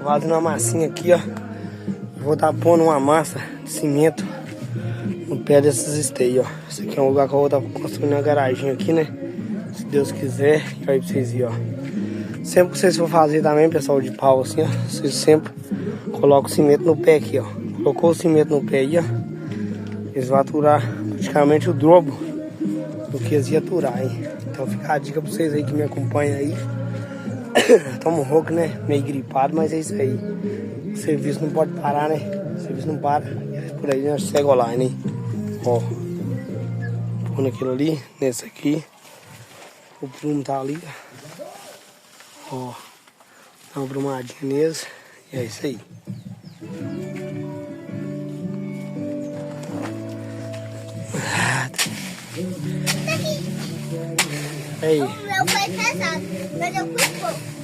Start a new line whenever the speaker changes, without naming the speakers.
fazendo uma massinha aqui, ó. Vou estar pondo uma massa de cimento no pé desses esteios, ó. Esse aqui é um lugar que eu vou estar construindo uma garagem aqui, né? Se Deus quiser. E aí pra vocês irem, ó. Sempre que vocês for fazer também, pessoal, de pau assim, ó. Vocês sempre colocam o cimento no pé aqui, ó. Colocou o cimento no pé aí, ó. Eles vão aturar praticamente o dobro do que eles iam aturar, hein? Então fica a dica pra vocês aí que me acompanham aí. Tamo rouco, né? Meio gripado, mas é isso aí. O serviço não pode parar, né? O serviço não para. Por aí nós segue online, hein? Ó. Pondo aquilo ali, nesse aqui. O prumo tá ali. Ó. Dá uma brumadinha neles. E é isso aí. Aí.
O meu foi pesado, mas eu fui pouco.